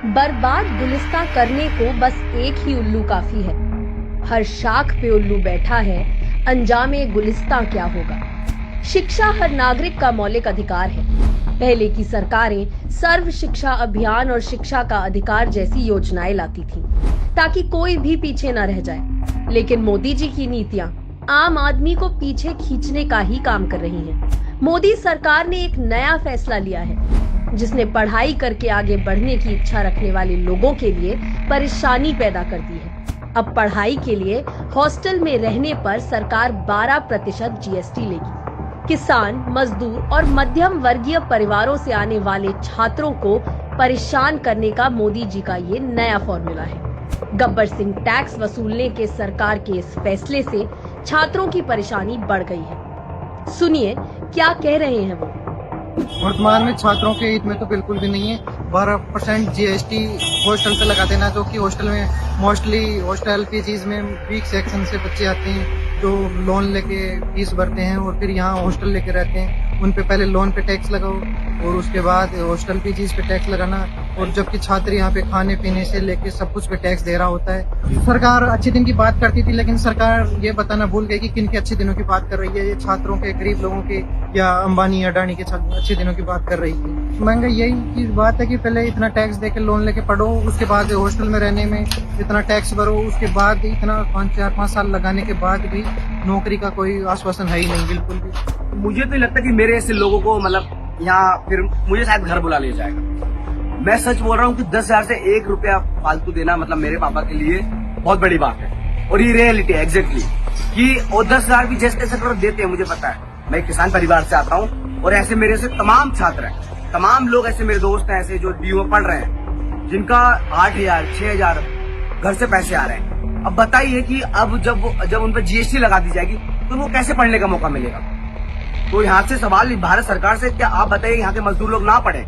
बर्बाद गुलिस्तां करने को बस एक ही उल्लू काफी है। हर शाख पे उल्लू बैठा है, अंजामे गुलिस्तां क्या होगा। शिक्षा हर नागरिक का मौलिक अधिकार है। पहले की सरकारें सर्व शिक्षा अभियान और शिक्षा का अधिकार जैसी योजनाएं लाती थीं, ताकि कोई भी पीछे न रह जाए। लेकिन मोदी जी की नीतियां आम आदमी को पीछे खींचने का ही काम कर रही हैं। मोदी सरकार ने एक नया फैसला लिया है, जिसने पढ़ाई करके आगे बढ़ने की इच्छा रखने वाले लोगों के लिए परेशानी पैदा कर दी है। अब पढ़ाई के लिए हॉस्टल में रहने पर सरकार 12% जीएसटी लेगी। किसान, मजदूर और मध्यम वर्गीय परिवारों से आने वाले छात्रों को परेशान करने का मोदी जी का ये नया फॉर्मूला है। गब्बर सिंह टैक्स वसूलने के सरकार के इस फैसले से छात्रों की परेशानी बढ़ गई है। सुनिए क्या कह रहे हैं वो। वर्तमान में छात्रों के हित में तो बिल्कुल भी नहीं है। 12% जीएसटी हॉस्टल पे लगा देना, जो कि हॉस्टल में मोस्टली हॉस्टल फीस में वीक सेक्शन से बच्चे आते हैं जो लोन लेके फीस भरते हैं और फिर यहाँ हॉस्टल लेके रहते हैं। उन पे पहले लोन पे टैक्स लगाओ और उसके बाद हॉस्टल फीस पे टैक्स लगाना, और जबकि छात्र यहाँ पे खाने पीने से लेके सब कुछ पे टैक्स दे रहा होता है। सरकार अच्छे दिन की बात करती थी, लेकिन सरकार ये बताना भूल गई कि किन के अच्छे दिनों की बात कर रही है। ये छात्रों के, गरीब लोगों के, या अंबानी अडानी के अच्छे दिनों की बात कर रही थी। महंगाई यही की बात है कि पहले इतना टैक्स देके लोन लेके पढ़ो, उसके बाद हॉस्टल में रहने में इतना टैक्स भरो, उसके बाद इतना 4-5 साल लगाने के बाद भी नौकरी का कोई आश्वासन है ही नहीं बिल्कुल भी। मुझे तो लगता है कि मेरे ऐसे लोगों को मतलब यहाँ फिर मुझे शायद घर बुला लिया जाएगा। मैं सच बोल रहा हूँ कि 10,000 से 1 रुपया फालतू देना मतलब मेरे पापा के लिए बहुत बड़ी बात है। और ये रियलिटी है एग्जैक्टली कि वो 10,000 भी जैसे तैसे करो देते हैं। मुझे पता है, मैं एक किसान परिवार से आता हूँ और ऐसे मेरे से तमाम छात्र हैं, तमाम लोग ऐसे मेरे दोस्त हैं ऐसे जो डीयू में पढ़ रहे हैं, जिनका 8,000 6,000 घर से पैसे आ रहे हैं। अब बताइए कि अब जब उन पर जीएसटी लगा दी जाएगी तो वो कैसे पढ़ने का मौका मिलेगा। तो यहाँ से सवाल भारत सरकार से, क्या आप बताइए यहाँ के मजदूर लोग ना पढ़े?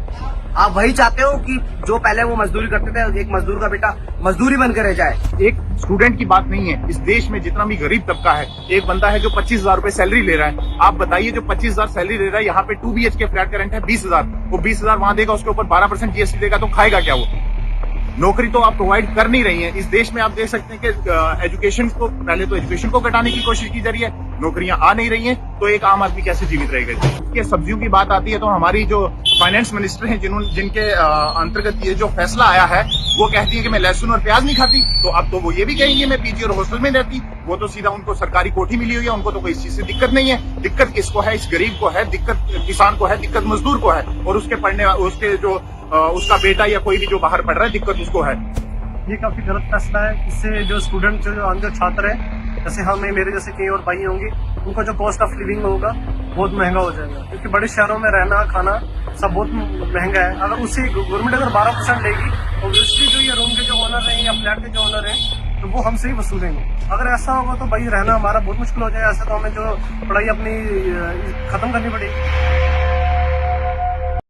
आप वही चाहते हो कि जो पहले वो मजदूरी करते थे, एक मजदूर का बेटा मजदूरी बनकर रह जाए? एक स्टूडेंट की बात नहीं है। इस देश में जितना भी गरीब तबका है, एक बंदा है जो 25,000 रुपए सैलरी ले रहा है। आप बताइए, जो 25,000 सैलरी ले रहा है, यहाँ पे 2 BHK फ्लैट का रेंट है 20,000। वो 20,000 वहां देगा, उसके ऊपर 12% जीएसटी देगा, तो खाएगा क्या वो? नौकरी तो आप प्रोवाइड कर नहीं रही है। इस देश में आप देख सकते हैं कि एजुकेशन को, पहले तो एजुकेशन को घटाने की कोशिश की जा रही है, नौकरियां आ नहीं रही हैं, तो एक आम आदमी कैसे जीवित रहेगा? ये सब्जियों की बात आती है तो हमारी जो फाइनेंस मिनिस्टर हैं, जिनके अंतर्गत ये जो फैसला आया है, वो कहती है कि मैं लहसुन और प्याज नहीं खाती, तो अब तो वो ये भी कहेंगे मैं पीजी और हॉस्टल में रहती। वो तो सीधा उनको सरकारी कोठी मिली हुई है, उनको तो कोई चीज से दिक्कत नहीं है। दिक्कत किसको है? इस गरीब को है, दिक्कत किसान को है, दिक्कत मजदूर को है, और उसके पढ़ने उसके जो उसका बेटा या कोई भी जो बाहर पढ़ रहा है, दिक्कत उसको है। ये काफी गलत फैसला है। इससे जो स्टूडेंट जो छात्र हैं, जैसे हम मेरे जैसे कई और भाई होंगे, उनका जो कॉस्ट ऑफ लिविंग होगा बहुत महंगा हो जाएगा, क्योंकि बड़े शहरों में रहना खाना सब बहुत महंगा है। अगर उससे गवर्नमेंट अगर 12% लेगी, ऑब्वियसली जो ये रूम के जो ओनर हैं या फ्लैट के जो ओनर हैं, तो वो हमसे ही वसूलेंगे। अगर ऐसा होगा तो भाई रहना हमारा बहुत मुश्किल हो जाएगा। ऐसा तो हमें जो पढ़ाई अपनी खत्म करनी पड़ेगी।